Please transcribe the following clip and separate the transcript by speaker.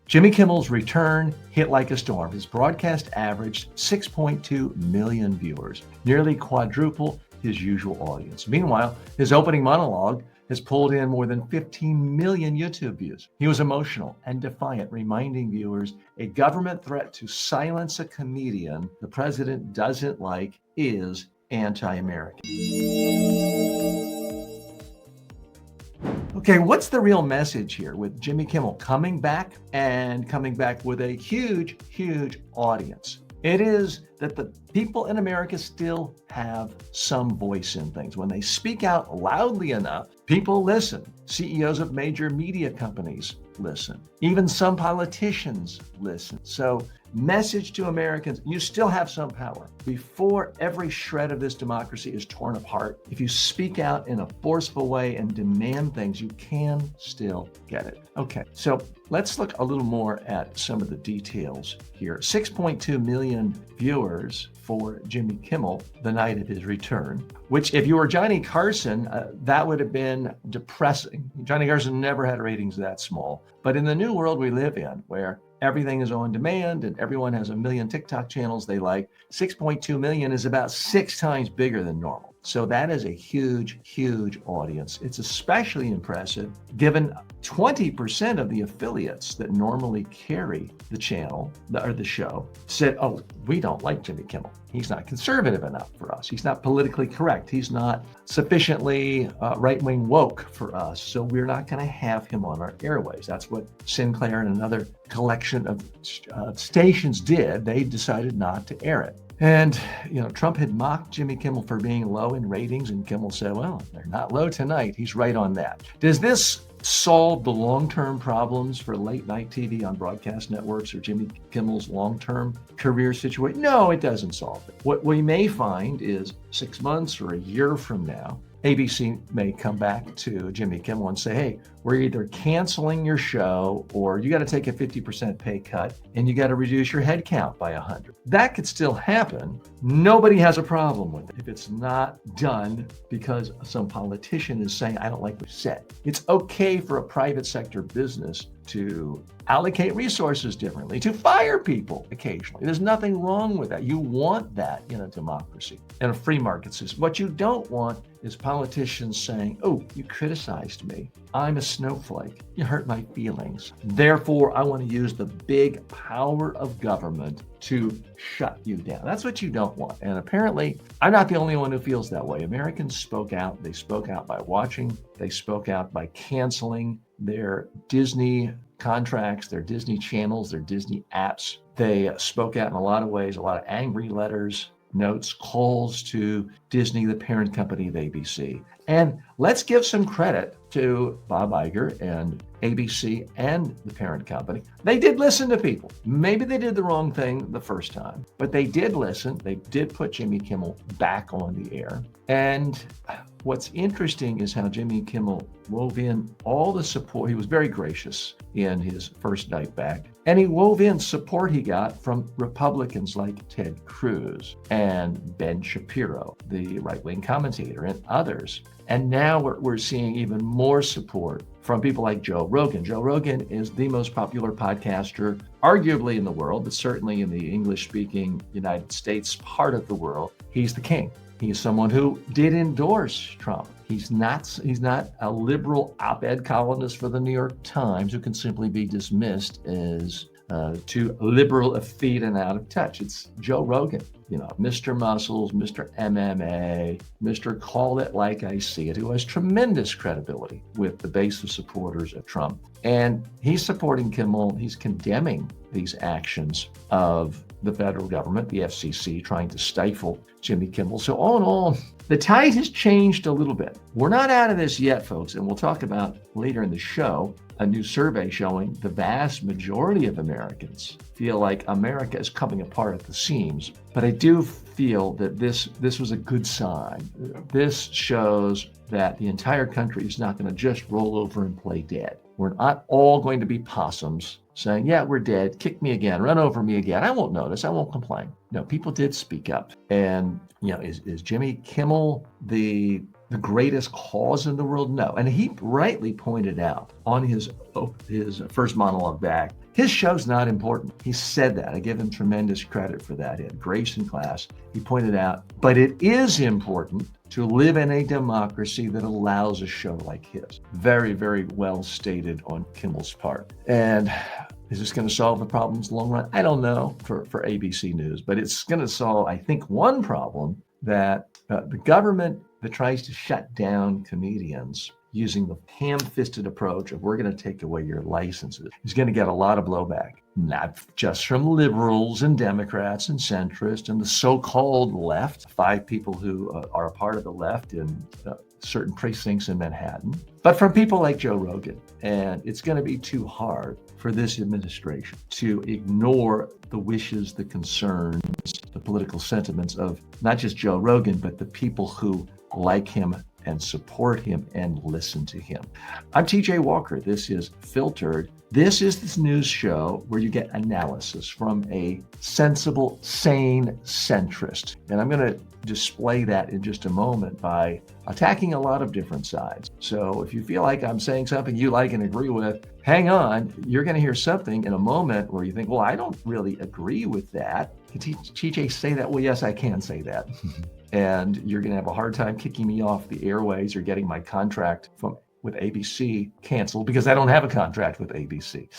Speaker 1: Jimmy Kimmel's return hit like a storm. His broadcast averaged 6.2 million viewers, nearly quadruple his usual audience. Meanwhile, his opening monologue has pulled in more than 15 million YouTube views. He was emotional and defiant, reminding viewers a government threat to silence a comedian the president doesn't like is anti-American. Okay, what's the real message here with Jimmy Kimmel coming back with a huge, huge audience? It is that the people in America still have some voice in things. When they speak out loudly enough, people listen. CEOs of major media companies listen. Even some politicians listen. So, message to Americans, you still have some power. Before every shred of this democracy is torn apart, if you speak out in a forceful way and demand things, you can still get it. Okay, so let's look a little more at some of the details here. 6.2 million viewers for Jimmy Kimmel the night of his return, which if you were Johnny Carson, that would have been depressing. Johnny Carson never had ratings that small. But in the new world we live in, where everything is on demand and everyone has a million TikTok channels they like, 6.2 million is about 6 times bigger than normal. So that is a huge, huge audience. It's especially impressive given 20% of the affiliates that normally carry the channel or the show said, oh, we don't like Jimmy Kimmel. He's not conservative enough for us. He's not politically correct. He's not sufficiently right-wing woke for us. So we're not going to have him on our airways. That's what Sinclair and another collection of stations did. They decided not to air it. And, Trump had mocked Jimmy Kimmel for being low in ratings, and Kimmel said, well, they're not low tonight. He's right on that. Does this solve the long-term problems for late-night TV on broadcast networks or Jimmy Kimmel's long-term career situation? No, it doesn't solve it. What we may find is 6 months or a year from now, ABC may come back to Jimmy Kimmel and say, hey, we're either canceling your show or you got to take a 50% pay cut and you got to reduce your head count by 100. That could still happen. Nobody has a problem with it if it's not done because some politician is saying, I don't like what you said. It's okay for a private sector business to allocate resources differently, to fire people occasionally. There's nothing wrong with that. You want that in a democracy and a free market system. What you don't want is politicians saying, oh, you criticized me. I'm a snowflake. You hurt my feelings. Therefore, I want to use the big power of government to shut you down. That's what you don't want. And apparently, I'm not the only one who feels that way. Americans spoke out. They spoke out by watching. They spoke out by canceling their Disney contracts, their Disney channels, their Disney apps. They spoke out in a lot of ways, a lot of angry letters, notes, calls to Disney, the parent company of ABC. And let's give some credit to Bob Iger and ABC and the parent company. They did listen to people. Maybe they did the wrong thing the first time, but they did listen. They did put Jimmy Kimmel back on the air. And what's interesting is how Jimmy Kimmel wove in all the support. He was very gracious in his first night back. And he wove in support he got from Republicans like Ted Cruz and Ben Shapiro, the right-wing commentator, and others. And now we're seeing even more support from people like Joe Rogan. Joe Rogan is the most popular podcaster, arguably in the world, but certainly in the English-speaking United States part of the world. He's the king. He's someone who did endorse Trump. He's not a liberal op-ed columnist for the New York Times who can simply be dismissed as too liberal, effete, and out of touch. It's Joe Rogan, Mr. Muscles, Mr. MMA, Mr. Call It Like I See It, who has tremendous credibility with the base of supporters of Trump. And he's supporting Kimmel. He's condemning these actions of the federal government, the FCC, trying to stifle Jimmy Kimmel. So all in all, the tide has changed a little bit. We're not out of this yet, folks, and we'll talk about later in the show a new survey showing the vast majority of Americans feel like America is coming apart at the seams. But I do feel that this was a good sign. This shows that the entire country is not going to just roll over and play dead. We're not all going to be possums saying, yeah, we're dead, kick me again, run over me again. I won't notice, I won't complain. No, people did speak up. And, is Jimmy Kimmel the greatest cause in the world? No. And he rightly pointed out on his first monologue back, His show's not important. He said that. I give him tremendous credit for that. He had grace in class. He pointed out, but it is important to live in a democracy that allows a show like his. Very, very well stated on Kimmel's part. And is this going to solve the problems in the long run? I don't know for ABC News, but it's going to solve, I think, one problem that the government that tries to shut down comedians using the ham-fisted approach of we're going to take away your licenses is going to get a lot of blowback, not just from liberals and Democrats and centrists and the so-called left, 5 people who are a part of the left in certain precincts in Manhattan, but from people like Joe Rogan. And it's going to be too hard for this administration to ignore the wishes, the concerns, the political sentiments of not just Joe Rogan, but the people who like him and support him and listen to him. I'm TJ Walker. This is Filtered. This is this news show where you get analysis from a sensible, sane centrist. And I'm going to display that in just a moment by attacking a lot of different sides. So if you feel like I'm saying something you like and agree with, hang on. You're going to hear something in a moment where you think, well, I don't really agree with that. Can TJ say that? Well, yes, I can say that. And you're going to have a hard time kicking me off the airways or getting my contract with ABC canceled because I don't have a contract with ABC.